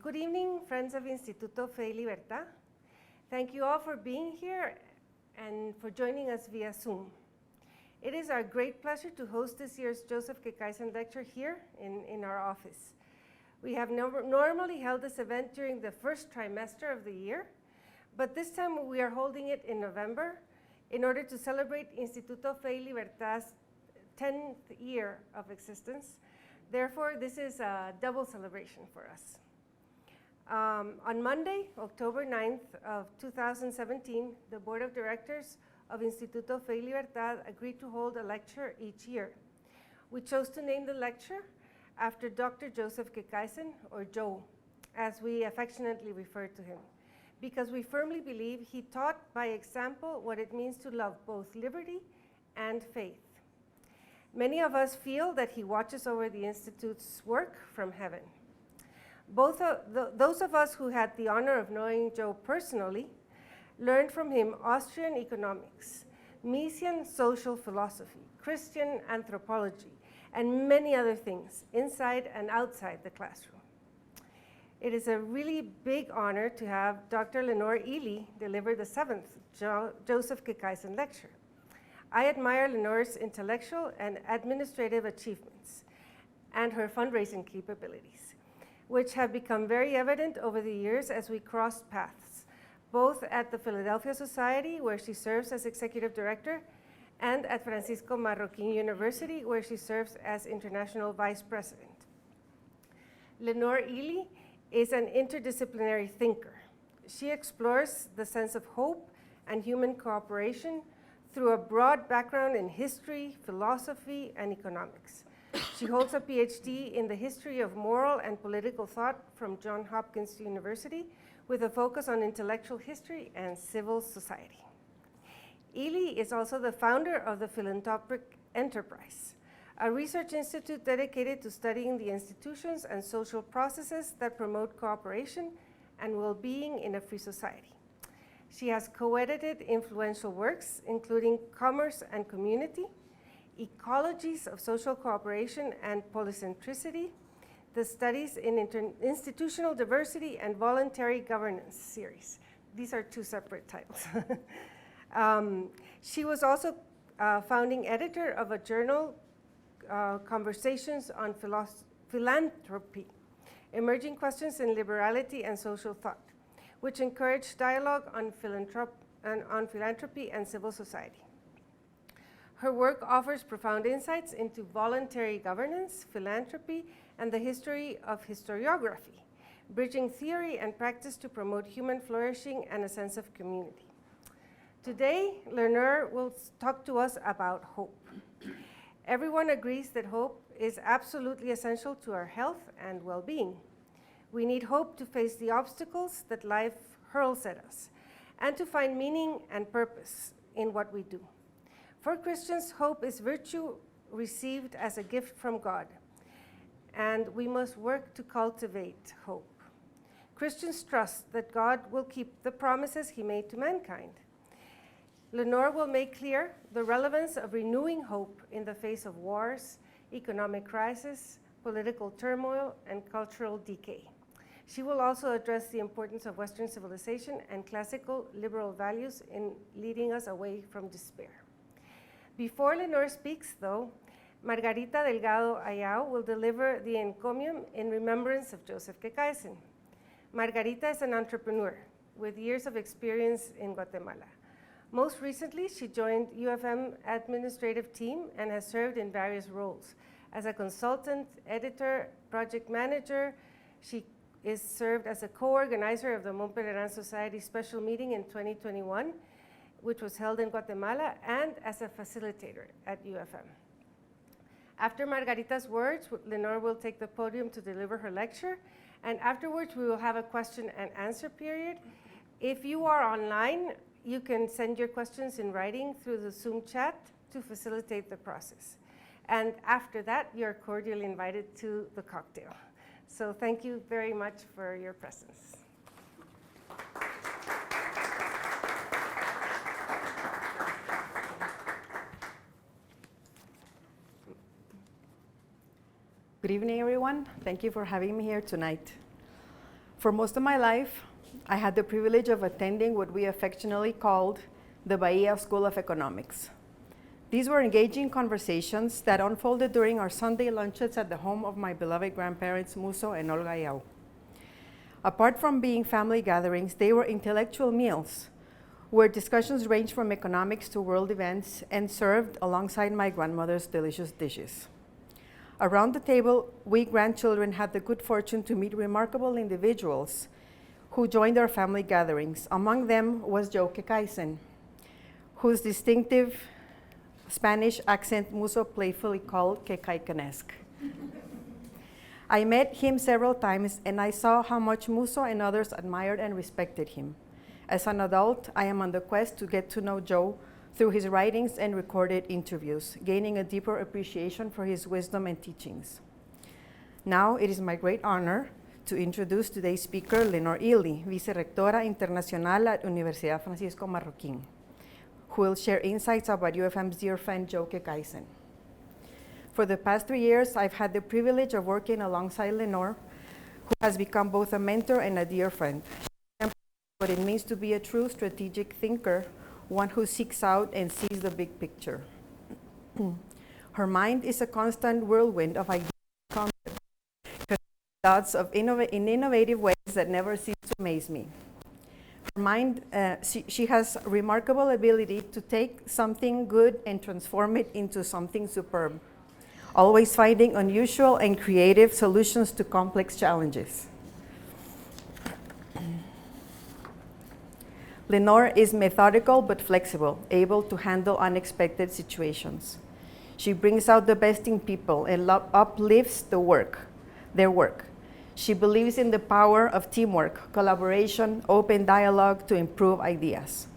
Good evening, friends of Instituto Fe y Libertad. Thank you all for being here and for joining us via Zoom. It is our great pleasure to host this year's Joseph K. Kaysen Lecture here in our office. We have normally held this event during the first trimester of the year, but this time we are holding it in November in order to celebrate Instituto Fe y Libertad's 10th year of existence. Therefore, this is a double celebration for us. On Monday, October 9th of 2017, the Board of Directors of Instituto Fe y Libertad agreed to hold a lecture each year. We chose to name the lecture after Dr. Joseph K. Kaysen, or Joe, as we affectionately refer to him, because we firmly believe he taught by example what it means to love both liberty and faith. Many of us feel that he watches over the Institute's work from heaven. Those of us who had the honor of knowing Joe personally learned from him Austrian economics, Misesian social philosophy, Christian anthropology, and many other things inside and outside the classroom. It is a really big honor to have Dr. Lenore Ealy deliver the 7th Joseph K. Kaysen Lecture. I admire Lenore's intellectual and administrative achievements and her fundraising capabilities, which have become very evident over the years as we crossed paths, both at the Philadelphia Society, where she serves as executive director, and at Francisco Marroquín University, where she serves as international vice president. Lenore Ealy is an interdisciplinary thinker. She explores the sense of hope and human cooperation through a broad background in history, philosophy, and economics. She holds a PhD in the history of moral and political thought from Johns Hopkins University, with a focus on intellectual history and civil society. Ealy is also the founder of the Philanthropic Enterprise, a research institute dedicated to studying the institutions and social processes that promote cooperation and well-being in a free society. She has co-edited influential works, including Commerce and Community, Ecologies of Social Cooperation and Polycentricity, the Studies in Institutional Diversity and Voluntary Governance series. These are two separate titles. She was also founding editor of a journal, Conversations on Philanthropy, Emerging Questions in Liberality and Social Thought, which encouraged dialogue on philanthropy and civil society. Her work offers profound insights into voluntary governance, philanthropy, and the history of historiography, bridging theory and practice to promote human flourishing and a sense of community. Today, Lenore will talk to us about hope. Everyone agrees that hope is absolutely essential to our health and well-being. We need hope to face the obstacles that life hurls at us and to find meaning and purpose in what we do. For Christians, hope is virtue received as a gift from God, and we must work to cultivate hope. Christians trust that God will keep the promises he made to mankind. Lenore will make clear the relevance of renewing hope in the face of wars, economic crisis, political turmoil, and cultural decay. She will also address the importance of Western civilization and classical liberal values in leading us away from despair. Before Lenore speaks, though, Margarita Delgado Ayao will deliver the encomium in remembrance of Joseph K. Kaysen. Margarita is an entrepreneur with years of experience in Guatemala. Most recently, she joined UFM administrative team and has served in various roles. As a consultant, editor, project manager, she is served as a co-organizer of the Mont Pelerin Society special meeting in 2021, which was held in Guatemala, and as a facilitator at UFM. After Margarita's words, Lenore will take the podium to deliver her lecture, and afterwards we will have a question and answer period. If you are online, you can send your questions in writing through the Zoom chat to facilitate the process. And after that, you're cordially invited to the cocktail. So thank you very much for your presence. Good evening, everyone. Thank you for having me here tonight. For most of my life, I had the privilege of attending what we affectionately called the Bahia School of Economics. These were engaging conversations that unfolded during our Sunday lunches at the home of my beloved grandparents, Muso and Olga Yao. Apart from being family gatherings, they were intellectual meals where discussions ranged from economics to world events and served alongside my grandmother's delicious dishes. Around the table, we grandchildren had the good fortune to meet remarkable individuals who joined our family gatherings. Among them was Joe Kekaisen, whose distinctive Spanish accent Muso playfully called Kekaicanesque. I met him several times, and I saw how much Muso and others admired and respected him. As an adult, I am on the quest to get to know Joe through his writings and recorded interviews, gaining a deeper appreciation for his wisdom and teachings. Now, it is my great honor to introduce today's speaker, Lenore Ealy, Vice-Rectora Internacional at Universidad Francisco Marroquín, who will share insights about UFM's dear friend, Joe Kekaisen. For the past 3 years, I've had the privilege of working alongside Lenore, who has become both a mentor and a dear friend. What it means to be a true strategic thinker, one who seeks out and sees the big picture. Her mind is a constant whirlwind of ideas and concepts, thoughts in innovative ways that never cease to amaze me. Her mind, she has remarkable ability to take something good and transform it into something superb, always finding unusual and creative solutions to complex challenges. Lenore is methodical but flexible, able to handle unexpected situations. She brings out the best in people and uplifts their work. She believes in the power of teamwork, collaboration, open dialogue to improve ideas.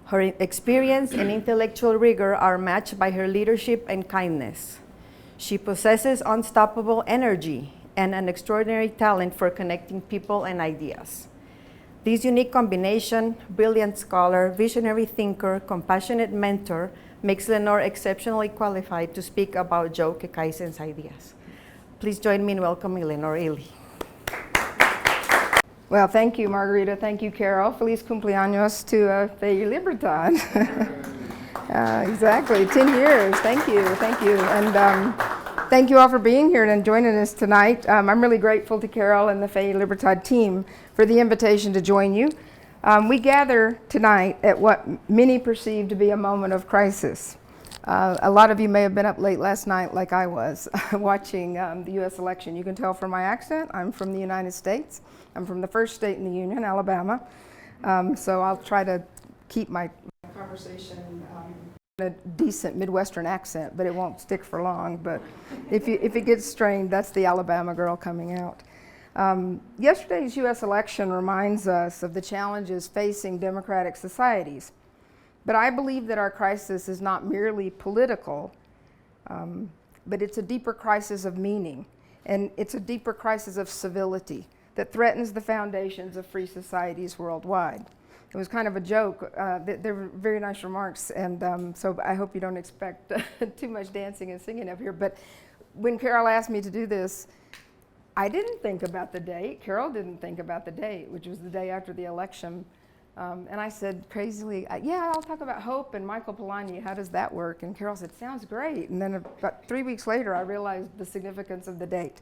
Her experience and intellectual rigor are matched by her leadership and kindness. She possesses unstoppable energy and an extraordinary talent for connecting people and ideas. This unique combination, brilliant scholar, visionary thinker, compassionate mentor, makes Lenore exceptionally qualified to speak about Joe Kekaisen's ideas. Please join me in welcoming Lenore Ealy. Well, thank you, Margarita. Thank you, Carol. Feliz cumpleaños to Fe Libertad. Exactly, 10 years. Thank you. And thank you all for being here and joining us tonight. I'm really grateful to Carol and the Fe Libertad team for the invitation to join you. We gather tonight at what many perceive to be a moment of crisis. A lot of you may have been up late last night like I was watching the U.S. election. You can tell from my accent, I'm from the United States. I'm from the first state in the Union, Alabama. So I'll try to keep my conversation in a decent Midwestern accent, but it won't stick for long. But if it gets strained, that's the Alabama girl coming out. Yesterday's U.S. election reminds us of the challenges facing democratic societies. But I believe that our crisis is not merely political, but it's a deeper crisis of meaning, and it's a deeper crisis of civility that threatens the foundations of free societies worldwide. It was kind of a joke. They were very nice remarks, and so I hope you don't expect too much dancing and singing up here. But when Carol asked me to do this, I didn't think about the date. Carol didn't think about the date, which was the day after the election. And I said crazily, yeah, I'll talk about hope and Michael Polanyi. How does that work? And Carol said, sounds great. And then about 3 weeks later, I realized the significance of the date.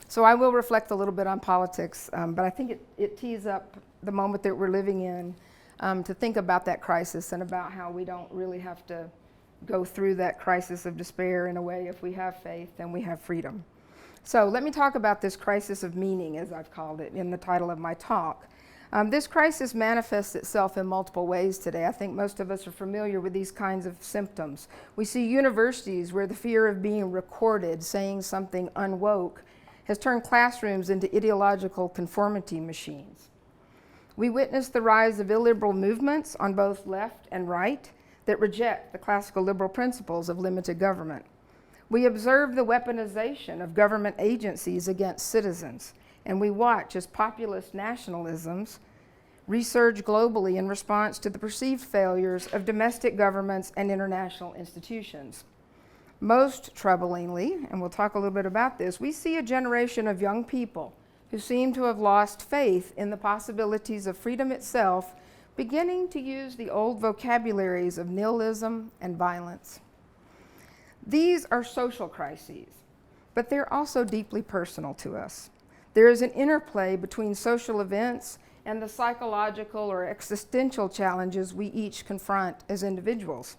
So I will reflect a little bit on politics, but I think it tees up the moment that we're living in to think about that crisis and about how we don't really have to go through that crisis of despair in a way if we have faith and we have freedom. So let me talk about this crisis of meaning, as I've called it in the title of my talk. This crisis manifests itself in multiple ways today. I think most of us are familiar with these kinds of symptoms. We see universities where the fear of being recorded, saying something unwoke, has turned classrooms into ideological conformity machines. We witness the rise of illiberal movements on both left and right that reject the classical liberal principles of limited government. We observe the weaponization of government agencies against citizens, and we watch as populist nationalisms resurge globally in response to the perceived failures of domestic governments and international institutions. Most troublingly, and we'll talk a little bit about this, we see a generation of young people who seem to have lost faith in the possibilities of freedom itself, beginning to use the old vocabularies of nihilism and violence. These are social crises, but they're also deeply personal to us. There is an interplay between social events and the psychological or existential challenges we each confront as individuals.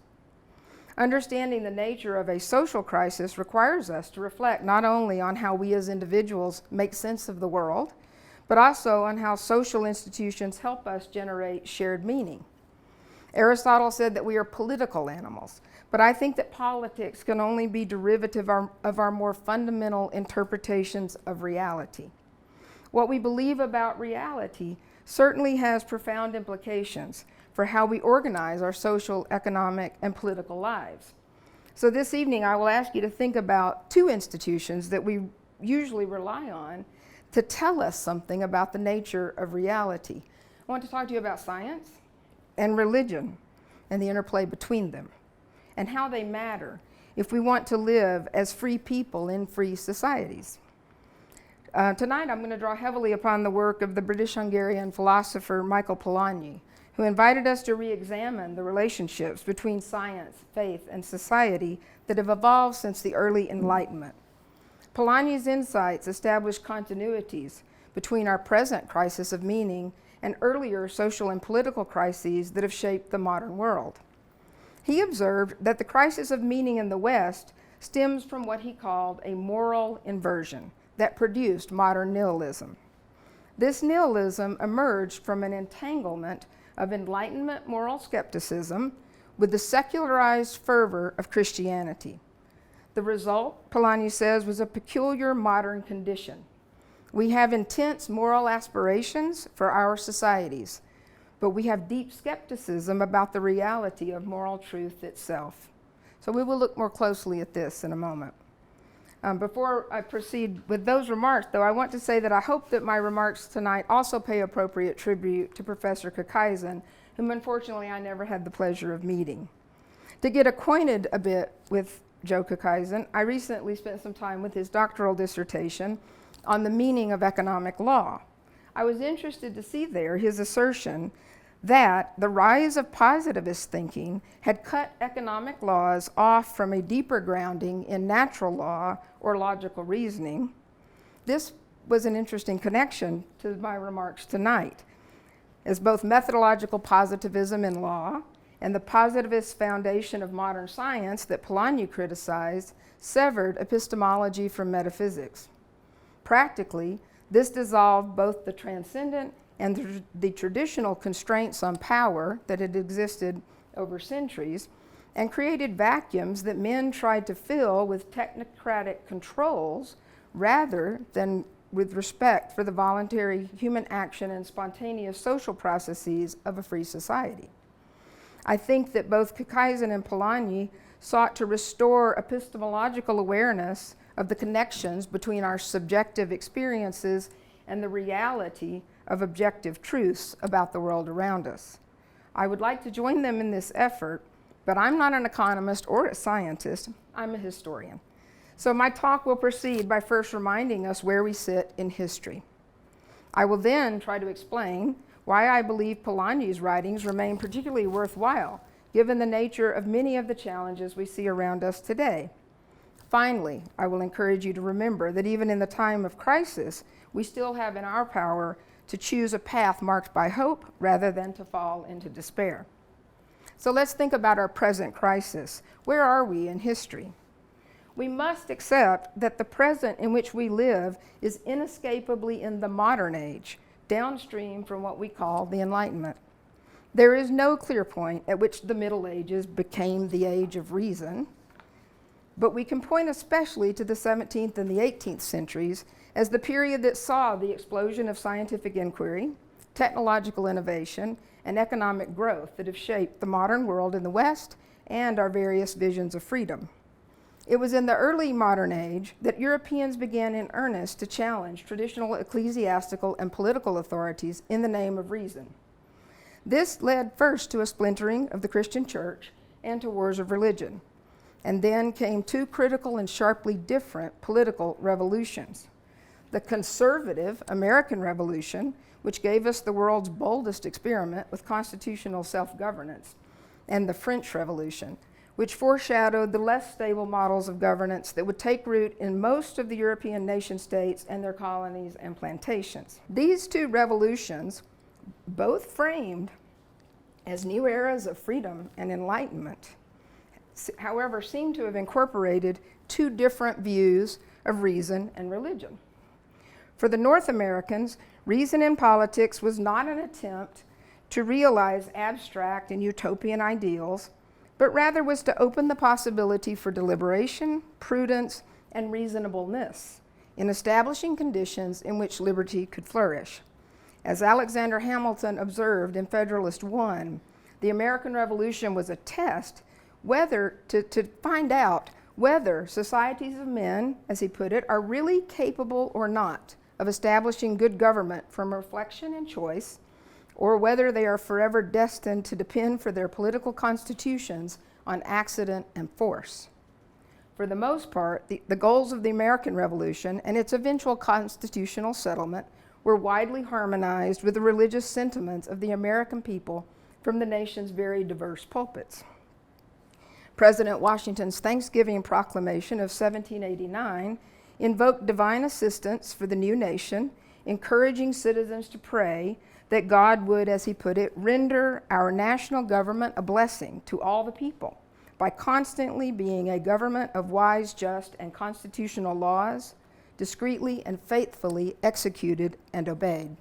Understanding the nature of a social crisis requires us to reflect not only on how we as individuals make sense of the world, but also on how social institutions help us generate shared meaning. Aristotle said that we are political animals, but I think that politics can only be derivative of our more fundamental interpretations of reality. What we believe about reality certainly has profound implications for how we organize our social, economic, and political lives. So this evening, I will ask you to think about two institutions that we usually rely on to tell us something about the nature of reality. I want to talk to you about science and religion and the interplay between them and how they matter if we want to live as free people in free societies. Tonight, I'm going to draw heavily upon the work of the British-Hungarian philosopher Michael Polanyi, who invited us to re-examine the relationships between science, faith, and society that have evolved since the early Enlightenment. Polanyi's insights establish continuities between our present crisis of meaning and earlier social and political crises that have shaped the modern world. He observed that the crisis of meaning in the West stems from what he called a moral inversion that produced modern nihilism. This nihilism emerged from an entanglement of Enlightenment moral skepticism with the secularized fervor of Christianity. The result, Polanyi says, was a peculiar modern condition. We have intense moral aspirations for our societies, but we have deep skepticism about the reality of moral truth itself. So we will look more closely at this in a moment. Before I proceed with those remarks, though, I want to say that I hope that my remarks tonight also pay appropriate tribute to Professor Kakaisen, whom unfortunately I never had the pleasure of meeting. To get acquainted a bit with Joe Kakaisen, I recently spent some time with his doctoral dissertation on the meaning of economic law. I was interested to see there his assertion that the rise of positivist thinking had cut economic laws off from a deeper grounding in natural law or logical reasoning. This was an interesting connection to my remarks tonight, as both methodological positivism in law and the positivist foundation of modern science that Polanyi criticized severed epistemology from metaphysics. Practically, this dissolved both the transcendent and the traditional constraints on power that had existed over centuries, and created vacuums that men tried to fill with technocratic controls rather than with respect for the voluntary human action and spontaneous social processes of a free society. I think that both Kakaisen and Polanyi sought to restore epistemological awareness of the connections between our subjective experiences and the reality of objective truths about the world around us. I would like to join them in this effort, but I'm not an economist or a scientist, I'm a historian. So my talk will proceed by first reminding us where we sit in history. I will then try to explain why I believe Polanyi's writings remain particularly worthwhile, given the nature of many of the challenges we see around us today. Finally, I will encourage you to remember that even in the time of crisis, we still have in our power to choose a path marked by hope rather than to fall into despair. So let's think about our present crisis. Where are we in history? We must accept that the present in which we live is inescapably in the modern age, downstream from what we call the Enlightenment. There is no clear point at which the Middle Ages became the age of reason, but we can point especially to the 17th and the 18th centuries as the period that saw the explosion of scientific inquiry, technological innovation, and economic growth that have shaped the modern world in the West and our various visions of freedom. It was in the early modern age that Europeans began in earnest to challenge traditional ecclesiastical and political authorities in the name of reason. This led first to a splintering of the Christian church and to wars of religion, and then came two critical and sharply different political revolutions. the conservative American Revolution, which gave us the world's boldest experiment with constitutional self-governance, and the French Revolution, which foreshadowed the less stable models of governance that would take root in most of the European nation states and their colonies and plantations. These two revolutions, both framed as new eras of freedom and enlightenment, however, seem to have incorporated two different views of reason and religion. For the North Americans, reason in politics was not an attempt to realize abstract and utopian ideals, but rather was to open the possibility for deliberation, prudence, and reasonableness in establishing conditions in which liberty could flourish. As Alexander Hamilton observed in Federalist I, the American Revolution was a test to find out whether societies of men, as he put it, are really capable or not of establishing good government from reflection and choice, or whether they are forever destined to depend for their political constitutions on accident and force. For the most part, the goals of the American Revolution and its eventual constitutional settlement were widely harmonized with the religious sentiments of the American people from the nation's very diverse pulpits. President Washington's Thanksgiving Proclamation of 1789 invoked divine assistance for the new nation, encouraging citizens to pray that God would, as he put it, render our national government a blessing to all the people by constantly being a government of wise, just, and constitutional laws, discreetly and faithfully executed and obeyed.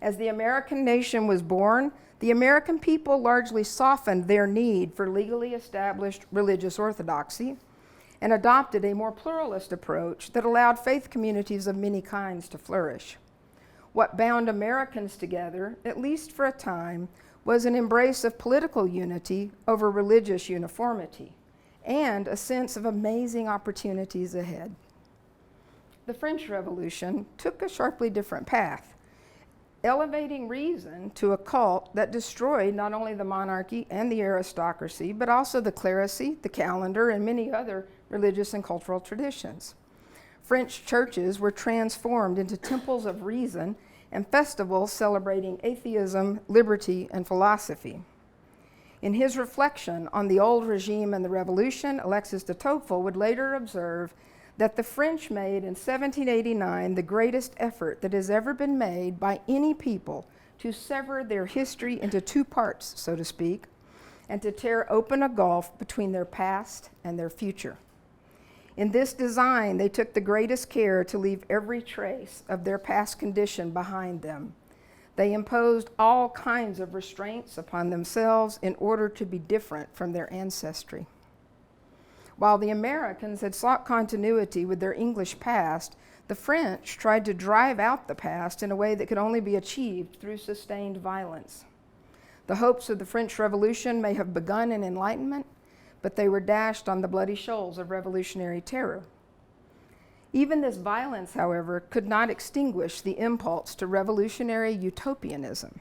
As the American nation was born, the American people largely softened their need for legally established religious orthodoxy and adopted a more pluralist approach that allowed faith communities of many kinds to flourish. What bound Americans together, at least for a time, was an embrace of political unity over religious uniformity and a sense of amazing opportunities ahead. The French Revolution took a sharply different path, elevating reason to a cult that destroyed not only the monarchy and the aristocracy, but also the clerisy, the calendar, and many other religious and cultural traditions. French churches were transformed into temples of reason and festivals celebrating atheism, liberty, and philosophy. In his reflection on the old regime and the revolution, Alexis de Tocqueville would later observe that the French made in 1789 the greatest effort that has ever been made by any people to sever their history into two parts, so to speak, and to tear open a gulf between their past and their future. In this design, they took the greatest care to leave every trace of their past condition behind them. They imposed all kinds of restraints upon themselves in order to be different from their ancestry. While the Americans had sought continuity with their English past, the French tried to drive out the past in a way that could only be achieved through sustained violence. The hopes of the French Revolution may have begun in Enlightenment, but they were dashed on the bloody shoals of revolutionary terror. Even this violence, however, could not extinguish the impulse to revolutionary utopianism.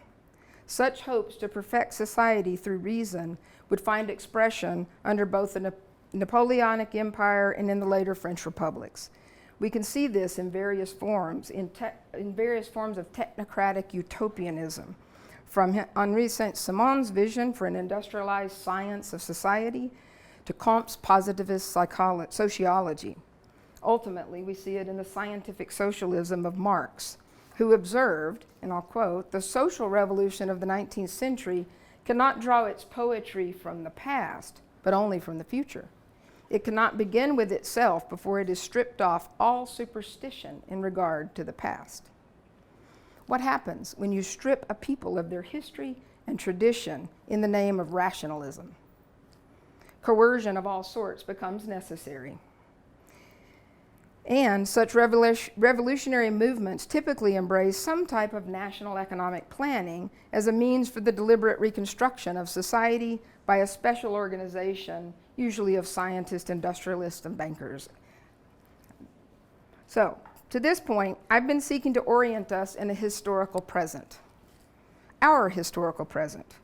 Such hopes to perfect society through reason would find expression under both the Napoleonic Empire and in the later French republics. We can see this in various forms, in various forms of technocratic utopianism, from Henri Saint-Simon's vision for an industrialized science of society to Comte's positivist sociology. Ultimately, we see it in the scientific socialism of Marx, who observed, and I'll quote, "The social revolution of the 19th century cannot draw its poetry from the past, but only from the future. It cannot begin with itself before it has stripped off all superstition in regard to the past." What happens when you strip a people of their history and tradition in the name of rationalism? Coercion of all sorts becomes necessary. And such revolutionary movements typically embrace some type of national economic planning as a means for the deliberate reconstruction of society by a special organization, usually of scientists, industrialists, and bankers. So, to this point, I've been seeking to orient us in a historical present, our historical present,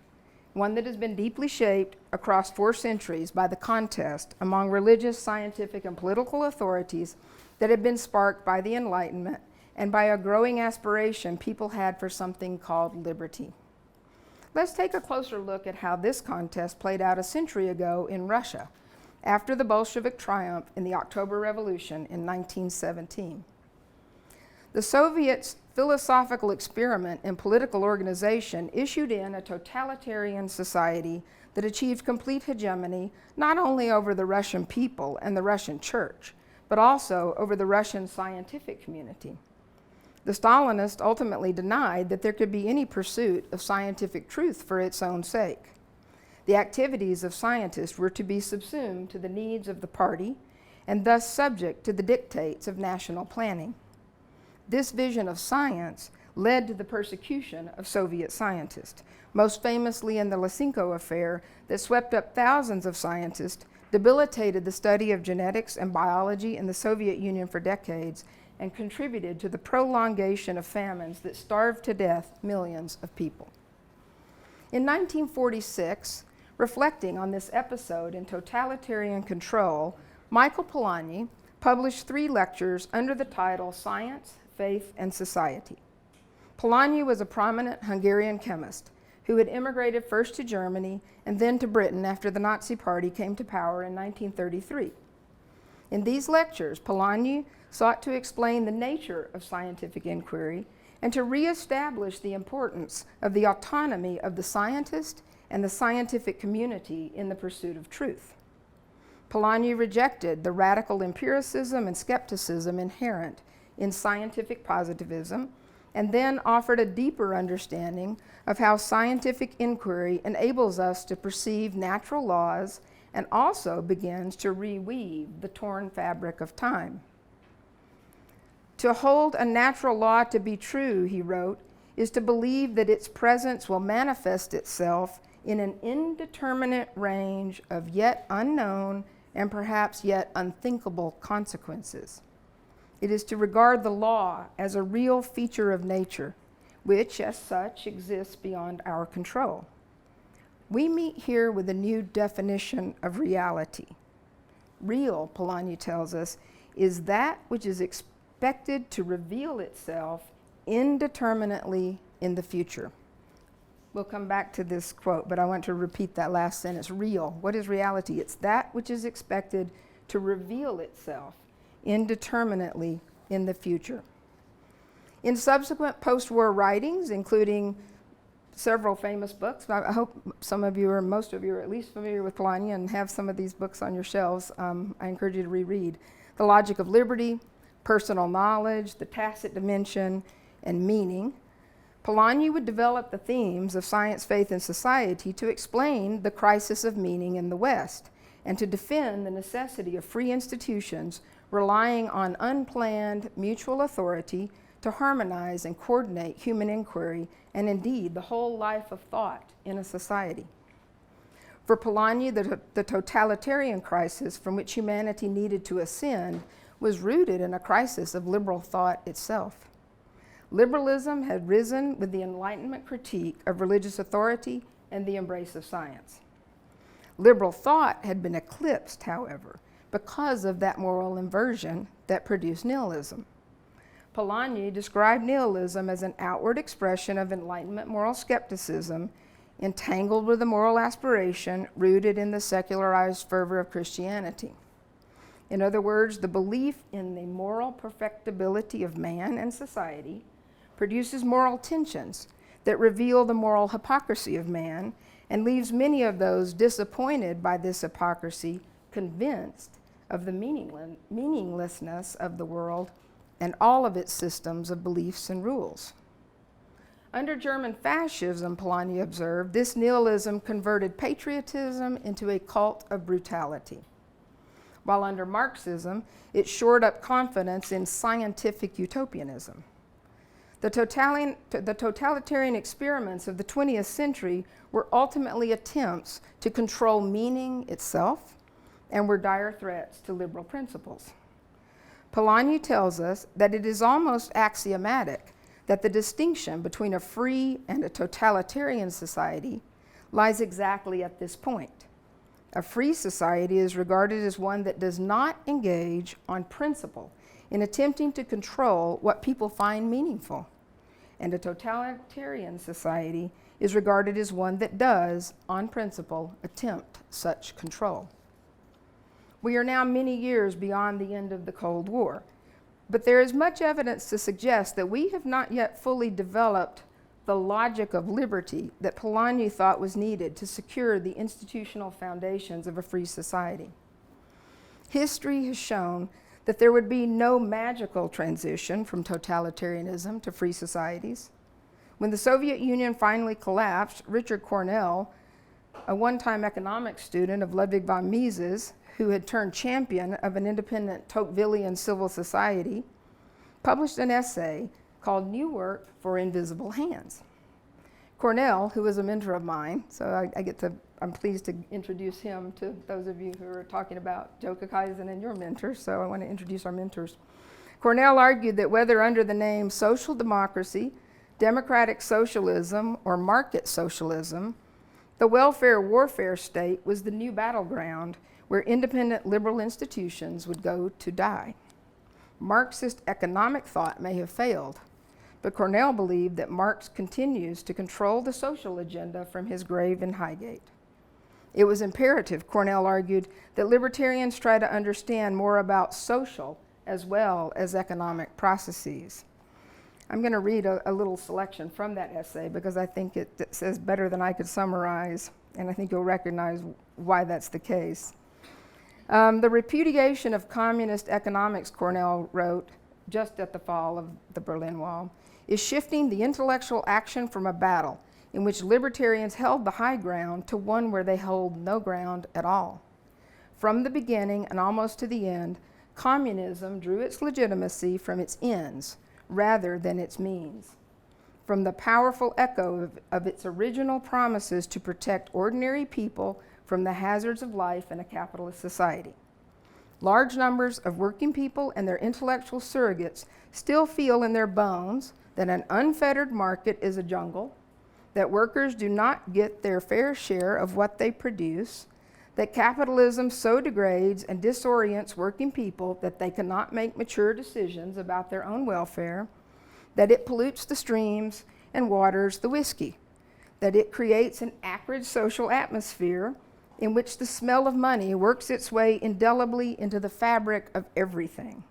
one that has been deeply shaped across 4 centuries by the contest among religious, scientific, and political authorities that had been sparked by the Enlightenment and by a growing aspiration people had for something called liberty. Let's take a closer look at how this contest played out a century ago in Russia after the Bolshevik triumph in the October Revolution in 1917. The Soviets' philosophical experiment in political organization issued in a totalitarian society that achieved complete hegemony not only over the Russian people and the Russian church, but also over the Russian scientific community. The Stalinists ultimately denied that there could be any pursuit of scientific truth for its own sake. The activities of scientists were to be subsumed to the needs of the party and thus subject to the dictates of national planning. This vision of science led to the persecution of Soviet scientists, most famously in the Lysenko affair that swept up thousands of scientists, debilitated the study of genetics and biology in the Soviet Union for decades, and contributed to the prolongation of famines that starved to death millions of people. In 1946, reflecting on this episode in totalitarian control, Michael Polanyi published 3 lectures under the title Science, Faith, and Society. Polanyi was a prominent Hungarian chemist who had immigrated first to Germany and then to Britain after the Nazi Party came to power in 1933. In these lectures, Polanyi sought to explain the nature of scientific inquiry and to reestablish the importance of the autonomy of the scientist and the scientific community in the pursuit of truth. Polanyi rejected the radical empiricism and skepticism inherent in scientific positivism, and then offered a deeper understanding of how scientific inquiry enables us to perceive natural laws and also begins to reweave the torn fabric of time. To hold a natural law to be true, he wrote, is to believe that its presence will manifest itself in an indeterminate range of yet unknown and perhaps yet unthinkable consequences. It is to regard the law as a real feature of nature, which as such exists beyond our control. We meet here with a new definition of reality. Real, Polanyi tells us, is that which is expected to reveal itself indeterminately in the future. We'll come back to this quote, but I want to repeat that last sentence. Real. What is reality? It's that which is expected to reveal itself indeterminately in the future. In subsequent post-war writings, including several famous books, I hope some of you or most of you are at least familiar with Polanyi and have some of these books on your shelves. I encourage you to reread The Logic of Liberty, Personal Knowledge, The Tacit Dimension, and Meaning. Polanyi would develop the themes of science, faith, and society to explain the crisis of meaning in the West and to defend the necessity of free institutions relying on unplanned mutual authority to harmonize and coordinate human inquiry and indeed the whole life of thought in a society. For Polanyi, the totalitarian crisis from which humanity needed to ascend was rooted in a crisis of liberal thought itself. Liberalism had risen with the Enlightenment critique of religious authority and the embrace of science. Liberal thought had been eclipsed, however, because of that moral inversion that produced nihilism. Polanyi described nihilism as an outward expression of Enlightenment moral skepticism entangled with a moral aspiration rooted in the secularized fervor of Christianity. In other words, the belief in the moral perfectibility of man and society produces moral tensions that reveal the moral hypocrisy of man and leaves many of those disappointed by this hypocrisy convinced of the meaninglessness of the world and all of its systems of beliefs and rules. Under German fascism, Polanyi observed, this nihilism converted patriotism into a cult of brutality, while under Marxism, it shored up confidence in scientific utopianism. The totalitarian experiments of the 20th century were ultimately attempts to control meaning itself and were dire threats to liberal principles. Polanyi tells us that it is almost axiomatic that the distinction between a free and a totalitarian society lies exactly at this point. A free society is regarded as one that does not engage on principle in attempting to control what people find meaningful. And a totalitarian society is regarded as one that does, on principle, attempt such control. We are now many years beyond the end of the Cold War, but there is much evidence to suggest that we have not yet fully developed the logic of liberty that Polanyi thought was needed to secure the institutional foundations of a free society. History has shown that there would be no magical transition from totalitarianism to free societies. When the Soviet Union finally collapsed, Richard Cornell, a one-time economics student of Ludwig von Mises, who had turned champion of an independent Tocquevillian civil society, published an essay called New Work for Invisible Hands. Cornell, who was a mentor of mine, so I'm pleased to introduce him to those of you who are talking about Joka Kaizen and your mentors, so I want to introduce our mentors. Cornell argued that whether under the name social democracy, democratic socialism, or market socialism, the welfare warfare state was the new battleground where independent liberal institutions would go to die. Marxist economic thought may have failed, but Cornell believed that Marx continues to control the social agenda from his grave in Highgate. It was imperative, Cornell argued, that libertarians try to understand more about social as well as economic processes. I'm going to read a little selection from that essay because I think it says better than I could summarize, and I think you'll recognize why that's the case. The repudiation of communist economics, Cornell wrote, just at the fall of the Berlin Wall, is shifting the intellectual action from a battle in which libertarians held the high ground to one where they hold no ground at all. From the beginning and almost to the end, communism drew its legitimacy from its ends rather than its means, from the powerful echo of its original promises to protect ordinary people from the hazards of life in a capitalist society. Large numbers of working people and their intellectual surrogates still feel in their bones that an unfettered market is a jungle, that workers do not get their fair share of what they produce, that capitalism so degrades and disorients working people that they cannot make mature decisions about their own welfare, that it pollutes the streams and waters the whiskey, that it creates an acrid social atmosphere in which the smell of money works its way indelibly into the fabric of everything,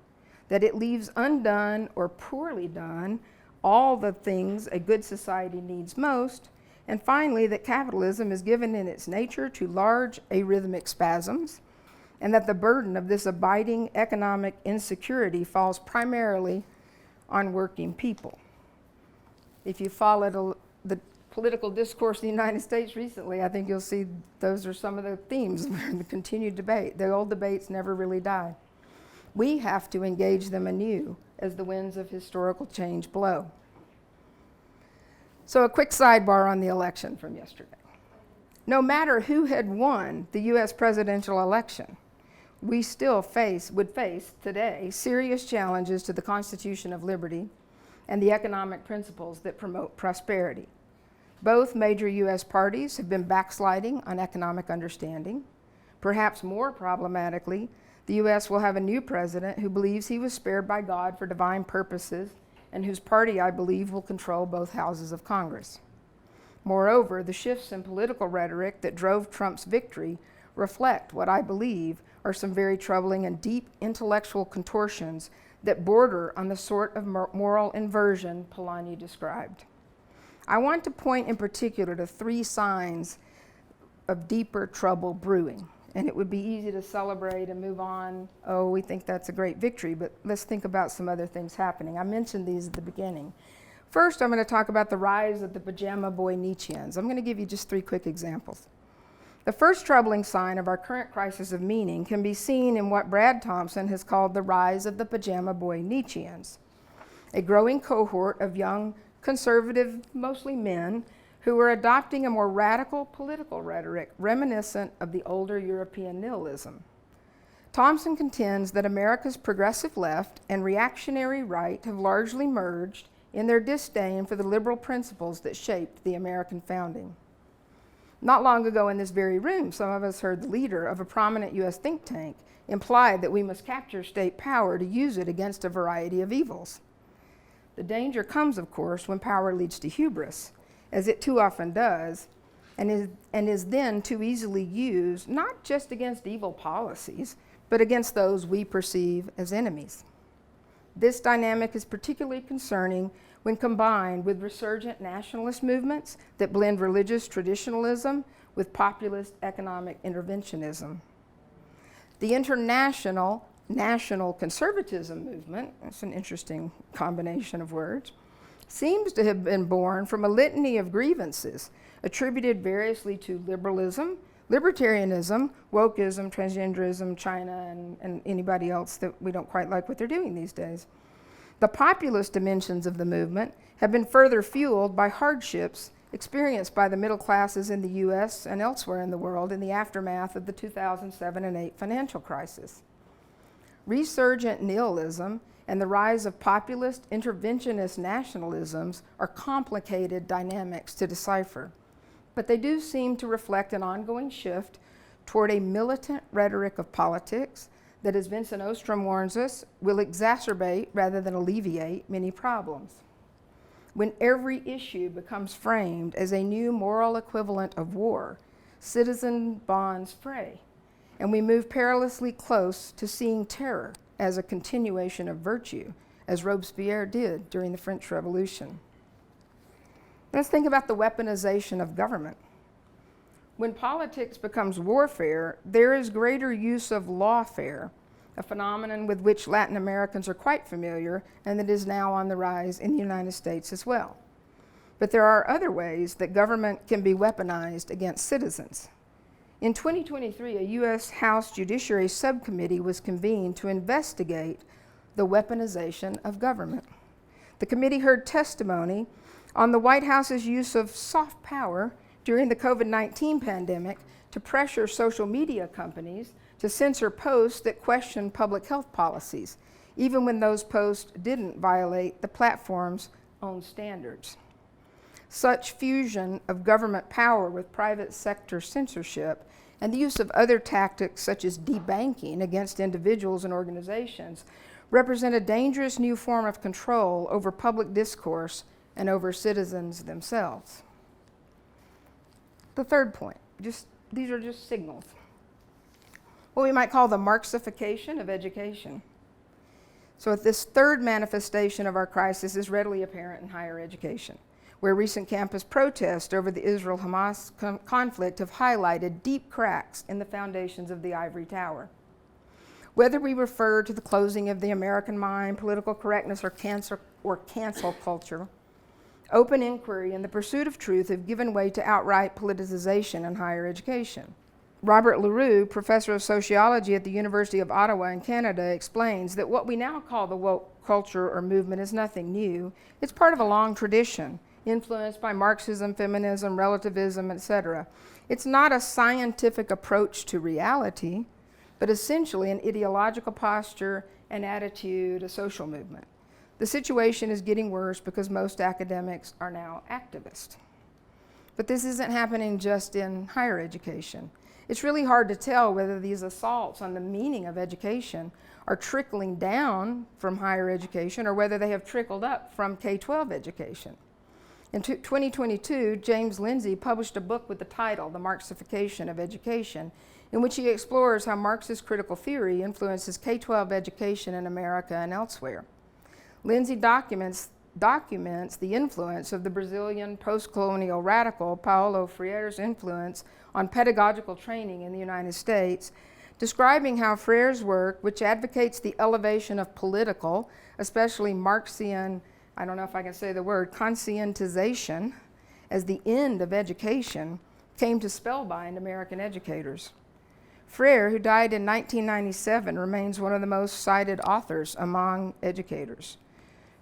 that it leaves undone or poorly done all the things a good society needs most, and finally, that capitalism is given in its nature to large arrhythmic spasms, and that the burden of this abiding economic insecurity falls primarily on working people. If you followed the political discourse in the United States recently, I think you'll see those are some of the themes in the continued debate. The old debates never really die. We have to engage them anew as the winds of historical change blow. So a quick sidebar on the election from yesterday. No matter who had won the US presidential election, we still would face today serious challenges to the Constitution of Liberty and the economic principles that promote prosperity. Both major US parties have been backsliding on economic understanding. Perhaps more problematically, the US will have a new president who believes he was spared by God for divine purposes and whose party, I believe, will control both houses of Congress. Moreover, the shifts in political rhetoric that drove Trump's victory reflect what I believe are some very troubling and deep intellectual contortions that border on the sort of moral inversion Polanyi described. I want to point in particular to 3 signs of deeper trouble brewing. And it would be easy to celebrate and move on. Oh, we think that's a great victory, but let's think about some other things happening. I mentioned these at the beginning. First, I'm going to talk about the rise of the pajama boy Nietzscheans. I'm going to give you just 3 quick examples. The first troubling sign of our current crisis of meaning can be seen in what Brad Thompson has called the rise of the pajama boy Nietzscheans, a growing cohort of young, conservative, mostly men, who are adopting a more radical political rhetoric reminiscent of the older European nihilism. Thompson contends that America's progressive left and reactionary right have largely merged in their disdain for the liberal principles that shaped the American founding. Not long ago in this very room, some of us heard the leader of a prominent US think tank imply that we must capture state power to use it against a variety of evils. The danger comes, of course, when power leads to hubris, as it too often does, and is then too easily used, not just against evil policies, but against those we perceive as enemies. This dynamic is particularly concerning when combined with resurgent nationalist movements that blend religious traditionalism with populist economic interventionism. The international national conservatism movement, that's an interesting combination of words, seems to have been born from a litany of grievances attributed variously to liberalism, libertarianism, wokeism, transgenderism, China, and anybody else that we don't quite like what they're doing these days. The populist dimensions of the movement have been further fueled by hardships experienced by the middle classes in the US and elsewhere in the world in the aftermath of the 2007 and 2008 financial crisis. Resurgent nihilism and the rise of populist interventionist nationalisms are complicated dynamics to decipher, but they do seem to reflect an ongoing shift toward a militant rhetoric of politics that, as Vincent Ostrom warns us, will exacerbate rather than alleviate many problems. When every issue becomes framed as a new moral equivalent of war, citizen bonds fray, and we move perilously close to seeing terror as a continuation of virtue, as Robespierre did during the French Revolution. Let's think about the weaponization of government. When politics becomes warfare, there is greater use of lawfare, a phenomenon with which Latin Americans are quite familiar and that is now on the rise in the United States as well. But there are other ways that government can be weaponized against citizens. In 2023, a U.S. House Judiciary Subcommittee was convened to investigate the weaponization of government. The committee heard testimony on the White House's use of soft power during the COVID-19 pandemic to pressure social media companies to censor posts that questioned public health policies, even when those posts didn't violate the platform's own standards. Such fusion of government power with private sector censorship and the use of other tactics such as debanking against individuals and organizations represent a dangerous new form of control over public discourse and over citizens themselves. The third point, these are just signals. What we might call the Marxification of education. So this third manifestation of our crisis is readily apparent in higher education, where recent campus protests over the Israel-Hamas conflict have highlighted deep cracks in the foundations of the ivory tower. Whether we refer to the closing of the American mind, political correctness, or cancel culture, open inquiry and the pursuit of truth have given way to outright politicization in higher education. Robert Leroux, professor of sociology at the University of Ottawa in Canada, explains that what we now call the woke culture or movement is nothing new. It's part of a long tradition, influenced by Marxism, feminism, relativism, etc. It's not a scientific approach to reality, but essentially an ideological posture, an attitude, a social movement. The situation is getting worse because most academics are now activists. But this isn't happening just in higher education. It's really hard to tell whether these assaults on the meaning of education are trickling down from higher education or whether they have trickled up from K-12 education. In 2022, James Lindsay published a book with the title, The Marxification of Education, in which he explores how Marxist critical theory influences K-12 education in America and elsewhere. Lindsay documents the influence of the Brazilian post-colonial radical Paulo Freire's influence on pedagogical training in the United States, describing how Freire's work, which advocates the elevation of political, especially Marxian, I don't know if I can say the word, conscientization, as the end of education, came to spellbind American educators. Freire, who died in 1997, remains one of the most cited authors among educators.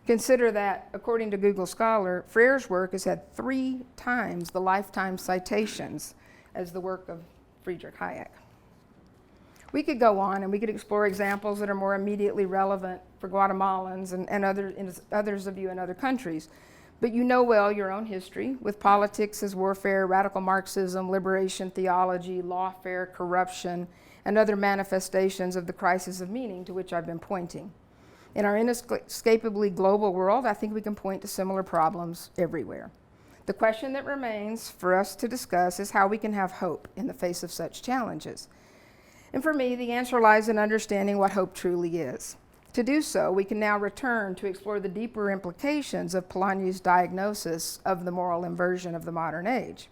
Consider that, according to Google Scholar, Freire's work has had 3 times the lifetime citations as the work of Friedrich Hayek. We could go on and we could explore examples that are more immediately relevant for Guatemalans and others of you in other countries. But you know well your own history with politics as warfare, radical Marxism, liberation theology, lawfare, corruption, and other manifestations of the crisis of meaning to which I've been pointing. In our inescapably global world, I think we can point to similar problems everywhere. The question that remains for us to discuss is how we can have hope in the face of such challenges. And for me, the answer lies in understanding what hope truly is. To do so, we can now return to explore the deeper implications of Polanyi's diagnosis of the moral inversion of the modern age.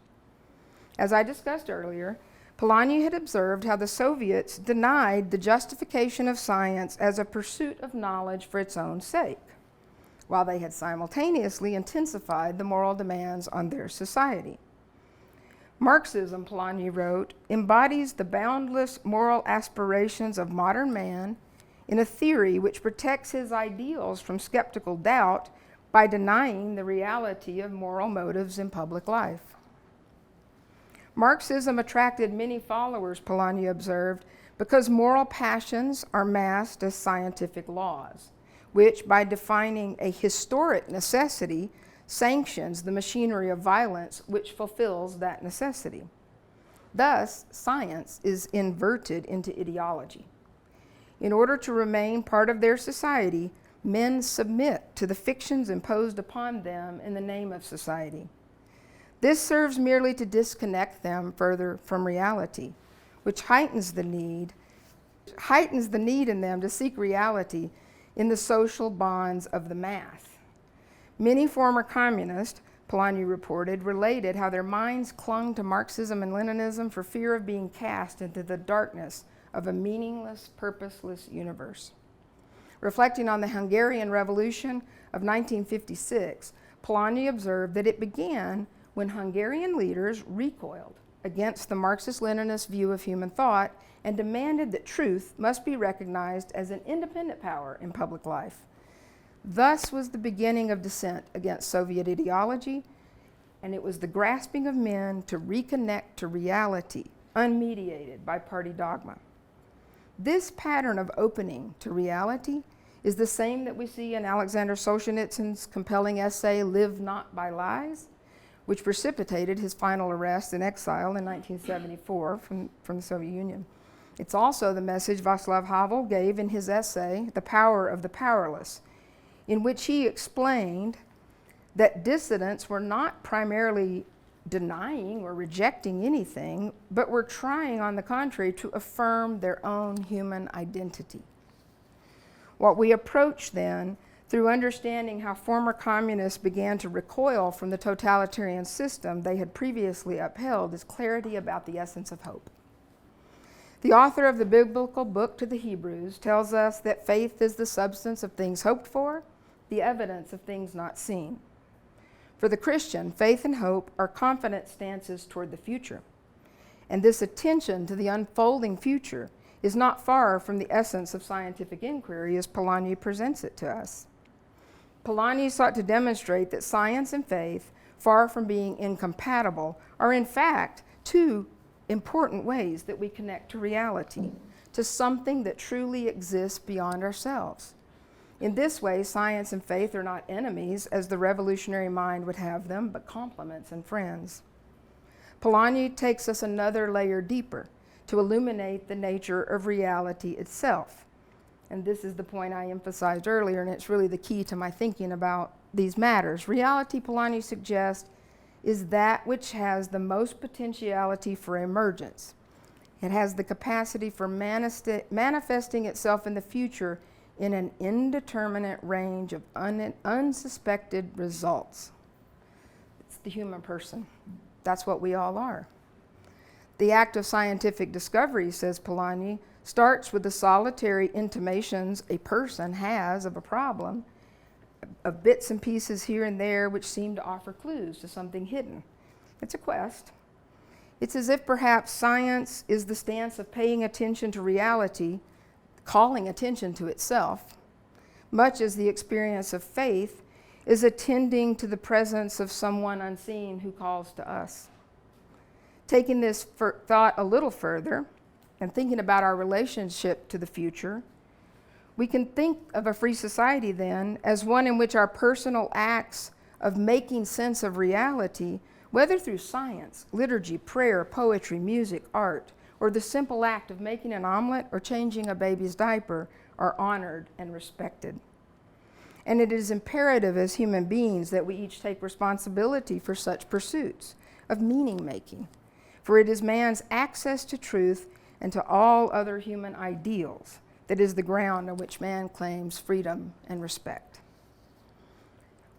As I discussed earlier, Polanyi had observed how the Soviets denied the justification of science as a pursuit of knowledge for its own sake, while they had simultaneously intensified the moral demands on their society. Marxism, Polanyi wrote, embodies the boundless moral aspirations of modern man in a theory which protects his ideals from skeptical doubt by denying the reality of moral motives in public life. Marxism attracted many followers, Polanyi observed, because moral passions are masked as scientific laws, which, by defining a historic necessity, sanctions the machinery of violence which fulfills that necessity. Thus, science is inverted into ideology. In order to remain part of their society, men submit to the fictions imposed upon them in the name of society. This serves merely to disconnect them further from reality, which heightens the need in them to seek reality in the social bonds of the mass. Many former communists, Polanyi reported, related how their minds clung to Marxism and Leninism for fear of being cast into the darkness of a meaningless, purposeless universe. Reflecting on the Hungarian Revolution of 1956, Polanyi observed that it began when Hungarian leaders recoiled against the Marxist-Leninist view of human thought and demanded that truth must be recognized as an independent power in public life. Thus was the beginning of dissent against Soviet ideology, and it was the grasping of men to reconnect to reality, unmediated by party dogma. This pattern of opening to reality is the same that we see in Alexander Solzhenitsyn's compelling essay, Live Not by Lies, which precipitated his final arrest and exile in 1974 from the Soviet Union. It's also the message Václav Havel gave in his essay, The Power of the Powerless, in which he explained that dissidents were not primarily denying or rejecting anything, but were trying, on the contrary, to affirm their own human identity. What we approach then, through understanding how former communists began to recoil from the totalitarian system they had previously upheld, is clarity about the essence of hope. The author of the biblical book to the Hebrews tells us that faith is the substance of things hoped for, the evidence of things not seen. For the Christian, faith and hope are confident stances toward the future. And this attention to the unfolding future is not far from the essence of scientific inquiry as Polanyi presents it to us. Polanyi sought to demonstrate that science and faith, far from being incompatible, are in fact two important ways that we connect to reality, to something that truly exists beyond ourselves. In this way, science and faith are not enemies, as the revolutionary mind would have them, but complements and friends. Polanyi takes us another layer deeper to illuminate the nature of reality itself. And this is the point I emphasized earlier, and it's really the key to my thinking about these matters. Reality, Polanyi suggests, is that which has the most potentiality for emergence. It has the capacity for manifesting itself in the future in an indeterminate range of unsuspected results. It's the human person. That's what we all are. The act of scientific discovery, says Polanyi, starts with the solitary intimations a person has of a problem, of bits and pieces here and there which seem to offer clues to something hidden. It's a quest. It's as if perhaps science is the stance of paying attention to reality, calling attention to itself, much as the experience of faith is attending to the presence of someone unseen who calls to us. Taking this thought a little further and thinking about our relationship to the future, we can think of a free society then as one in which our personal acts of making sense of reality, whether through science, liturgy, prayer, poetry, music, art, or the simple act of making an omelet or changing a baby's diaper, are honored and respected. And it is imperative as human beings that we each take responsibility for such pursuits of meaning-making, for it is man's access to truth and to all other human ideals that is the ground on which man claims freedom and respect.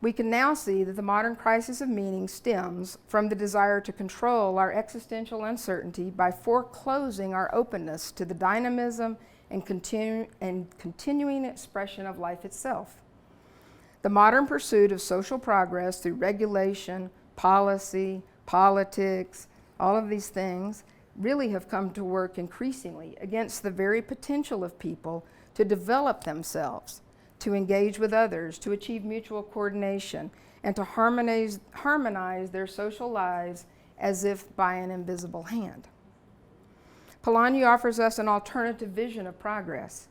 We can now see that the modern crisis of meaning stems from the desire to control our existential uncertainty by foreclosing our openness to the dynamism and continuing expression of life itself. The modern pursuit of social progress through regulation, policy, politics, all of these things really have come to work increasingly against the very potential of people to develop themselves, to engage with others, to achieve mutual coordination, and to harmonize their social lives as if by an invisible hand. Polanyi offers us an alternative vision of progress.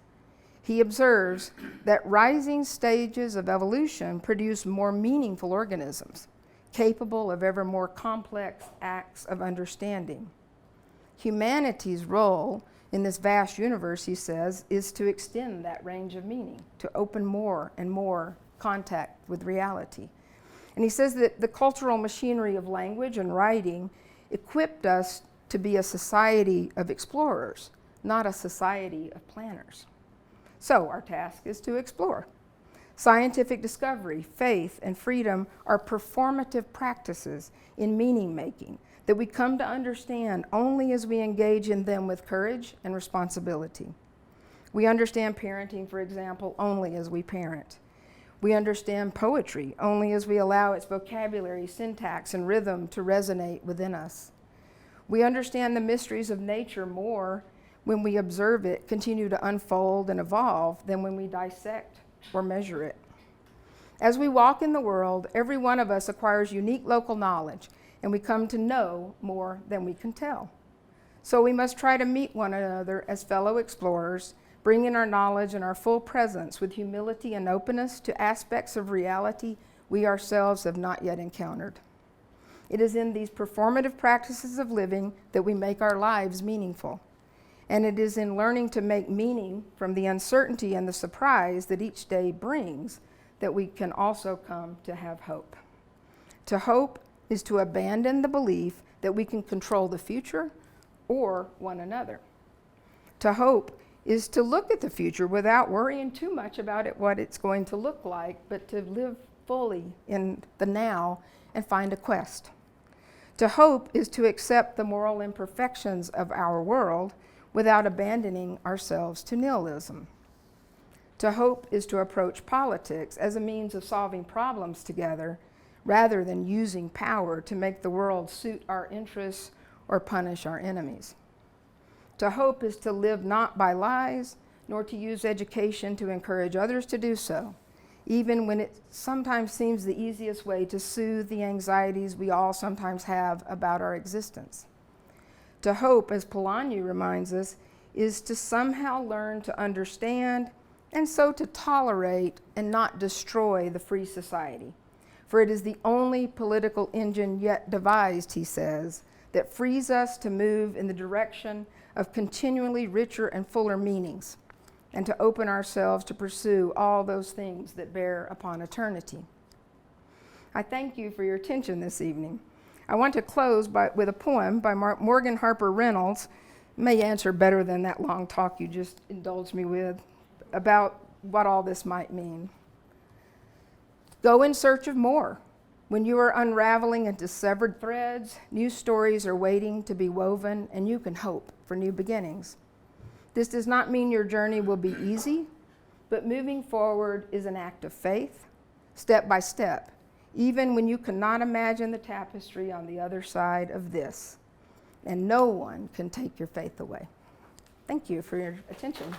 He observes that rising stages of evolution produce more meaningful organisms, capable of ever more complex acts of understanding. Humanity's role in this vast universe, he says, is to extend that range of meaning, to open more and more contact with reality. And he says that the cultural machinery of language and writing equipped us to be a society of explorers, not a society of planners. So our task is to explore. Scientific discovery, faith, and freedom are performative practices in meaning-making that we come to understand only as we engage in them with courage and responsibility. We understand parenting, for example, only as we parent. We understand poetry only as we allow its vocabulary, syntax, and rhythm to resonate within us. We understand the mysteries of nature more when we observe it continue to unfold and evolve than when we dissect or measure it. As we walk in the world, every one of us acquires unique local knowledge, and we come to know more than we can tell. So we must try to meet one another as fellow explorers, bringing our knowledge and our full presence with humility and openness to aspects of reality we ourselves have not yet encountered. It is in these performative practices of living that we make our lives meaningful. And it is in learning to make meaning from the uncertainty and the surprise that each day brings that we can also come to have hope. To hope is to abandon the belief that we can control the future or one another. To hope is to look at the future without worrying too much about it, what it's going to look like, but to live fully in the now and find a quest. To hope is to accept the moral imperfections of our world without abandoning ourselves to nihilism. To hope is to approach politics as a means of solving problems together rather than using power to make the world suit our interests or punish our enemies. To hope is to live not by lies, nor to use education to encourage others to do so, even when it sometimes seems the easiest way to soothe the anxieties we all sometimes have about our existence. To hope, as Polanyi reminds us, is to somehow learn to understand and so to tolerate and not destroy the free society. For it is the only political engine yet devised, he says, that frees us to move in the direction of continually richer and fuller meanings, and to open ourselves to pursue all those things that bear upon eternity. I thank you for your attention this evening. I want to close with a poem by Morgan Harper Reynolds. May answer better than that long talk you just indulged me with about what all this might mean. Go in search of more. When you are unraveling into severed threads, new stories are waiting to be woven, and you can hope for new beginnings. This does not mean your journey will be easy, but moving forward is an act of faith, step by step, even when you cannot imagine the tapestry on the other side of this. And no one can take your faith away. Thank you for your attention.